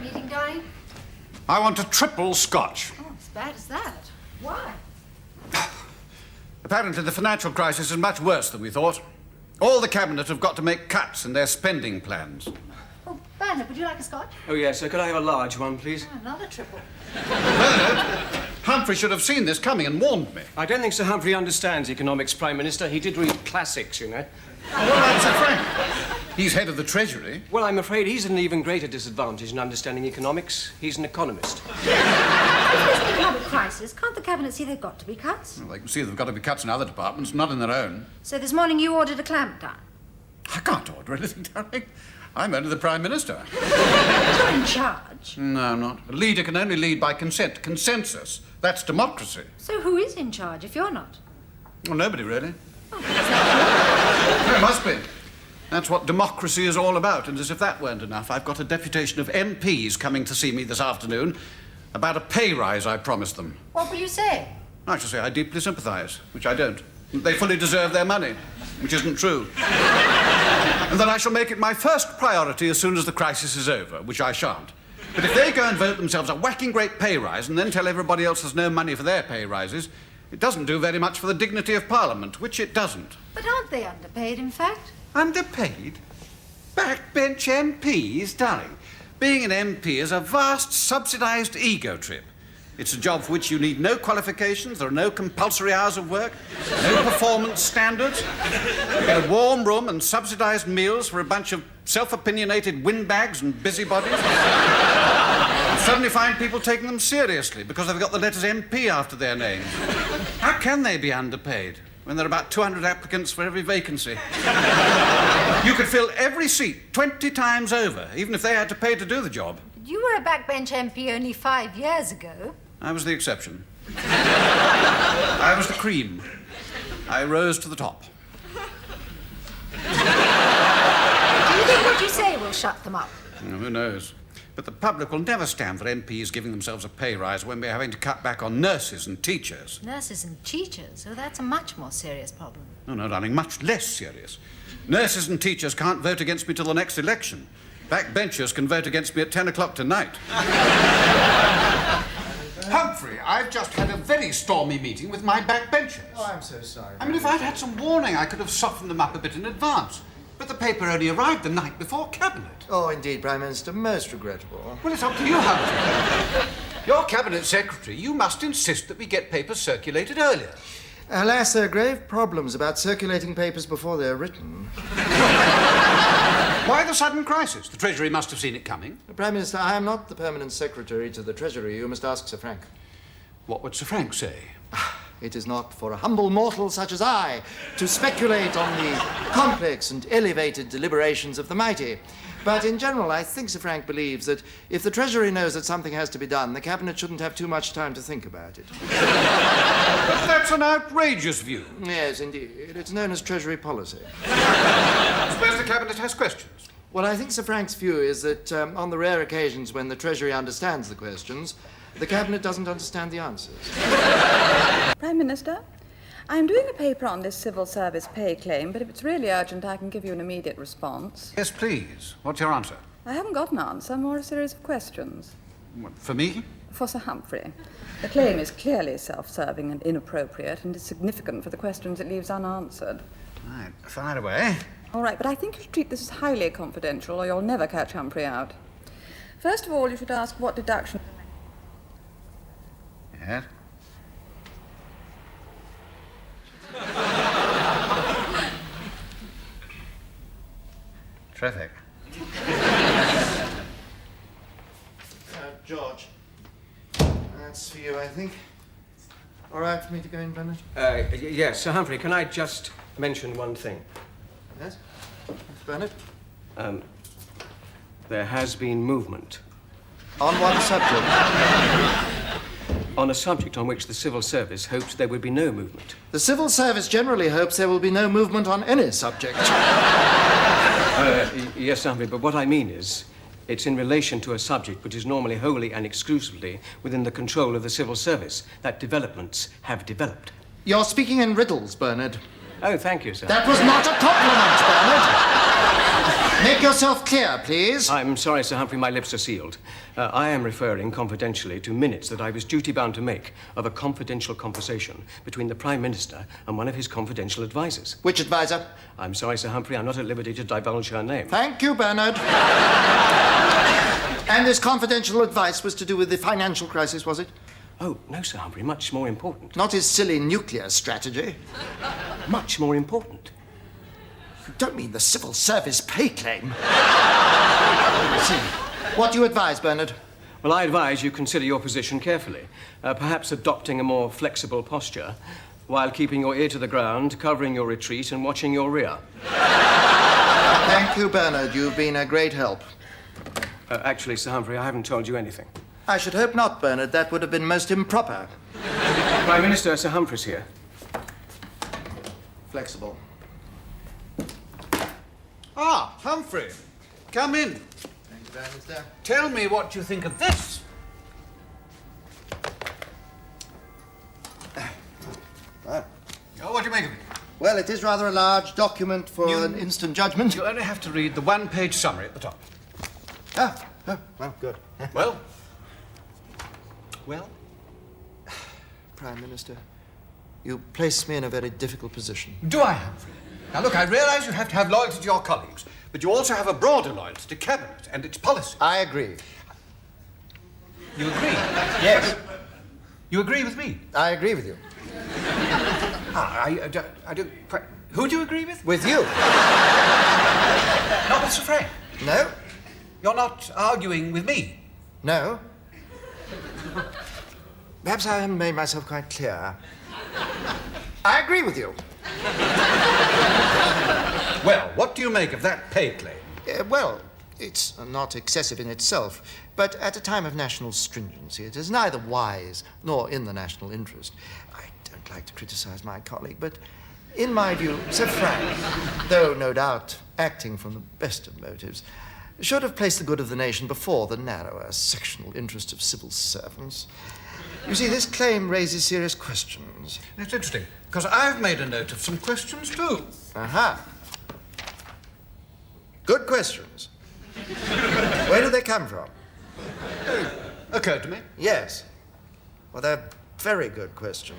meeting, darling? I want a triple scotch. Oh, as bad as that. Why? Apparently the financial crisis is much worse than we thought. All the cabinet have got to make cuts in their spending plans. Oh, Bernard, would you like a scotch? Oh, yes. Could I have a large one, please? Oh, another triple. Bernard, Humphrey should have seen this coming and warned me. I don't think Sir Humphrey understands economics, Prime Minister. He did read classics, you know. Well, that's Sir Frank. He's head of the Treasury. Well, I'm afraid he's at an even greater disadvantage in understanding economics. He's an economist. If there's an economic crisis, can't the cabinet see they've got to be cuts? Well, they can see they've got to be cuts in other departments, not in their own. So this morning you ordered a clamp down? I can't order anything, darling. I'm only the Prime Minister. You're in charge. No, I'm not. A leader can only lead by consent. Consensus. That's democracy. So who is in charge if you're not? Well, nobody, really. Oh, is that There must be. That's what democracy is all about. And as if that weren't enough, I've got a deputation of MPs coming to see me this afternoon about a pay rise I promised them. What will you say? I shall say I deeply sympathise, which I don't. They fully deserve their money, which isn't true. And that I shall make it my first priority as soon as the crisis is over, which I shan't. But if they go and vote themselves a whacking great pay rise and then tell everybody else there's no money for their pay rises, it doesn't do very much for the dignity of Parliament, which it doesn't. But aren't they underpaid, in fact? Underpaid? Backbench MPs, darling. Being an MP is a vast subsidised ego trip. It's a job for which you need no qualifications, there are no compulsory hours of work, no performance standards. You get a warm room and subsidised meals for a bunch of self-opinionated windbags and busybodies. You suddenly find people taking them seriously because they've got the letters MP after their names. How can they be underpaid when there are about 200 applicants for every vacancy? You could fill every seat 20 times over, even if they had to pay to do the job. You were a backbench MP only 5 years ago. I was the exception. I was the cream. I rose to the top. Do you think what you say will shut them up? Who knows? But the public will never stand for MPs giving themselves a pay rise when we're having to cut back on nurses and teachers. Nurses and teachers? Oh, that's a much more serious problem. No, darling, much less serious. Nurses and teachers can't vote against me till the next election. Backbenchers can vote against me at 10 o'clock tonight. Humphrey, I've just had a very stormy meeting with my backbenchers. Oh, I'm so sorry. I mean, if I'd had some warning, I could have softened them up a bit in advance. But the paper only arrived the night before Cabinet. Oh, indeed, Prime Minister. Most regrettable. Well, it's up to you, Humphrey. You're Cabinet Secretary. You must insist that we get papers circulated earlier. Alas, there are grave problems about circulating papers before they're written. Why the sudden crisis? The Treasury must have seen it coming. Prime Minister, I am not the permanent secretary to the Treasury. You must ask Sir Frank. What would Sir Frank say? It is not for a humble mortal such as I to speculate on the complex and elevated deliberations of the mighty. But in general, I think Sir Frank believes that if the Treasury knows that something has to be done, the Cabinet shouldn't have too much time to think about it. But that's an outrageous view. Yes, indeed. It's known as Treasury policy. Suppose the Cabinet has questions. Well, I think Sir Frank's view is that on the rare occasions when the Treasury understands the questions, the Cabinet doesn't understand the answers. Prime Minister, I'm doing a paper on this civil service pay claim, but if it's really urgent, I can give you an immediate response. Yes, please. What's your answer? I haven't got an answer, more a series of questions. What, for me? For Sir Humphrey. The claim is clearly self-serving and inappropriate, and is significant for the questions it leaves unanswered. Right, fire away. All right, but I think you should treat this as highly confidential, or you'll never catch Humphrey out. First of all, you should ask what deduction... Yes? Terrific. George, that's for you, I think. All right for me to go in, Bernard? Yes, Sir Humphrey, can I just mention one thing? Yes? Bernard? There has been movement. On what subject? On a subject on which the civil service hoped there would be no movement. The civil service generally hopes there will be no movement on any subject. Yes, Sir Humphrey, but what I mean is, it's in relation to a subject which is normally wholly and exclusively within the control of the civil service that developments have developed. You're speaking in riddles, Bernard. Oh, thank you, sir. That was not a compliment, Bernard. Make yourself clear, please. I'm sorry, Sir Humphrey, my lips are sealed. I am referring confidentially to minutes that I was duty-bound to make of a confidential conversation between the Prime Minister and one of his confidential advisers. Which advisor? I'm sorry, Sir Humphrey, I'm not at liberty to divulge her name. Thank you, Bernard. And this confidential advice was to do with the financial crisis, was it? Oh, no, Sir Humphrey, much more important. Not his silly nuclear strategy. Much more important. You don't mean the civil service pay claim. See, what do you advise, Bernard? Well, I advise you consider your position carefully, perhaps adopting a more flexible posture while keeping your ear to the ground, covering your retreat and watching your rear. Thank you, Bernard. You've been a great help. Actually, Sir Humphrey, I haven't told you anything. I should hope not, Bernard. That would have been most improper. Prime Minister, Sir Humphrey's here. Flexible. Ah, Humphrey. Come in. Thank you, Bernard. Tell me what you think of this. Oh, what do you make of it? Well, it is rather a large document for an instant judgment. You only have to read the one-page summary at the top. Oh, well, good. Well? Well? Prime Minister, you place me in a very difficult position. Do I, Humphrey? Now, look, I realise you have to have loyalty to your colleagues, but you also have a broader loyalty to Cabinet and its policy. I agree. You agree? Yes, You agree with me? I agree with you. I don't quite... Who do you agree with? With you? Not with Sir Frank. No? You're not arguing with me. No? Perhaps I haven't made myself quite clear. I agree with you. Well, what do you make of that pay claim? Well, it's not excessive in itself, but at a time of national stringency, it is neither wise nor in the national interest. I don't like to criticize my colleague, but in my view, Sir Frank, though no doubt acting from the best of motives, should have placed the good of the nation before the narrower sectional interest of civil servants. You see, this claim raises serious questions. That's interesting, because I've made a note of some questions, too. Aha. Good questions. Where do they come from? Occurred to me. Yes. Well, they're very good questions.